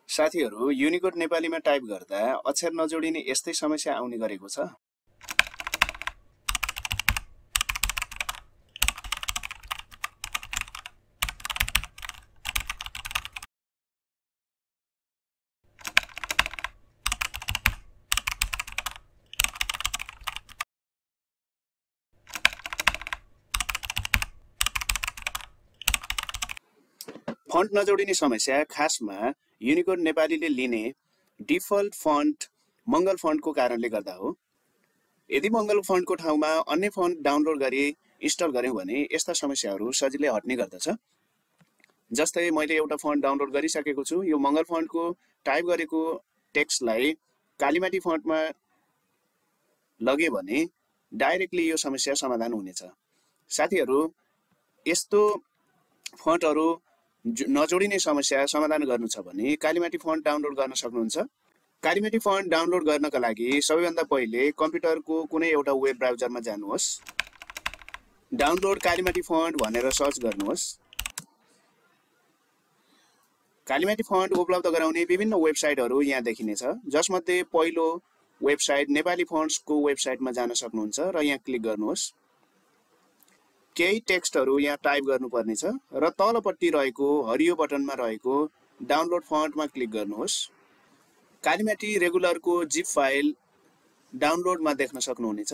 साथीहरु युनिकोड नेपालीमा टाइप गर्दा अक्षर नजोडिने यस्तै समस्या आउने गरेको छ। फन्ट नजोडिने समस्या खासमा युनिकोड नेपालीले लिने डिफल्ट फन्ट मंगल फन्टको कारणले गर्दा हो। यदि मंगल फन्टको ठाउँमा अन्य फन्ट डाउनलोड गरी इन्स्टल गर्यौं भने यस्ता समस्याहरू सजिलै हट्ने गर्दछ। जस्तै मैले एउटा फन्ट डाउनलोड गरिसकेको छु, यो मंगल फन्टको टाइप गरेको टेक्स्टलाई कालीमाटी फन्टमा लगे भने डाइरेक्टली यो समस्या समाधान हुनेछ। साथीहरु यस्तो फन्टहरू नजोडिने समस्या समाधान गर्नु छ भने कालीमाटी फन्ट डाउनलोड गर्न सक्नुहुन्छ। कालीमाटी फन्ट डाउनलोड गर्नका लागि सबैभन्दा पहिले कम्प्युटरको कुनै एउटा वेब ब्राउजरमा जानुहोस्। डाउनलोड कालीमाटी फन्ट भनेर सर्च गर्नुहोस्। कालीमाटी फन्ट उपलब्ध गराउने विभिन्न वेबसाइटहरू यहाँ देखिनेछ, जसमध्ये पहिलो वेबसाइट नेपाली फन्ट्सको वेबसाइटमा जान सक्नुहुन्छ र यहाँ क्लिक गर्नुहोस्। केही टेक्स्टहरू यहाँ टाइप गर्नुपर्ने छ र तलपट्टि रहेको हरियो बटनमा रहेको डाउनलोड फन्टमा क्लिक गर्नुहोस्। कालीमाटी रेगुलरको जिप फाइल डाउनलोडमा देख्न सक्नुहुनेछ।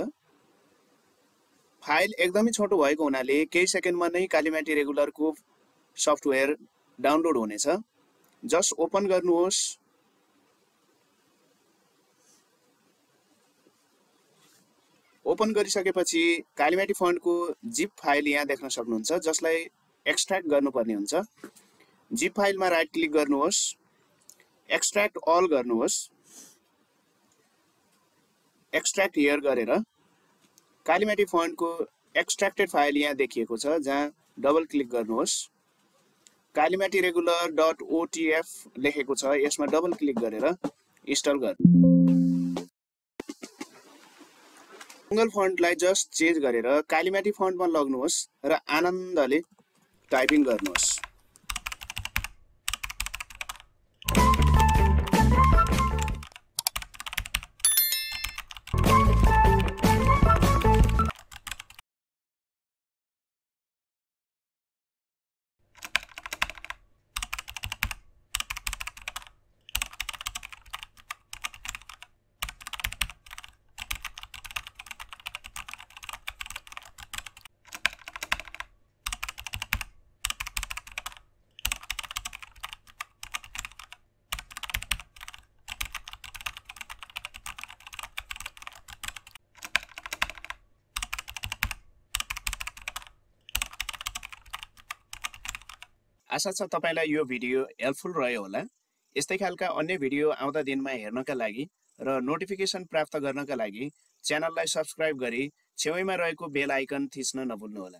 फाइल एकदमै छोटो भएको हुनाले केही सेकेन्डमा नै कालीमाटी रेगुलरको सफ्टवेयर डाउनलोड हुनेछ। जस्ट ओपन गर्नुहोस्। ओपन गरिसकेपछि कालीमाटी फन्टको जिप फाइल यहाँ देख्न सक्नुहुन्छ, जसलाई एक्सट्र्याक्ट गर्नुपर्ने हुन्छ। जिप फाइलमा राइट क्लिक गर्नुहोस्, एक्सट्र्याक्ट अल गर्नुहोस्। एक्सट्र्याक्ट हियर गरेर कालीमाटी फन्टको एक्सट्र्याक्टेड फाइल यहाँ देखिएको छ, जहाँ डबल क्लिक गर्नुहोस्। कालीमाटी रेगुलर .otf लेखेको छ, यसमा डबल क्लिक गरेर इन्स्टल गर्नुहोस्। मंगल फन्टलाई जस्ट चेन्ज गरेर कालीमाटी फन्टमा लग्नुहोस् र आनन्दले टाइपिङ गर्नुहोस्। आशा छ तपाईलाई यो भिडियो हेल्पफुल रह्यो होला। यस्तै खालका अन्य भिडियो आउँदा दिनमा हेर्नका लागि र नोटिफिकेसन प्राप्त गर्नका लागि च्यानललाई सब्स्क्राइब गरी छेउैमा रहेको बेल आइकन थिच्न नभुल्नुहोला।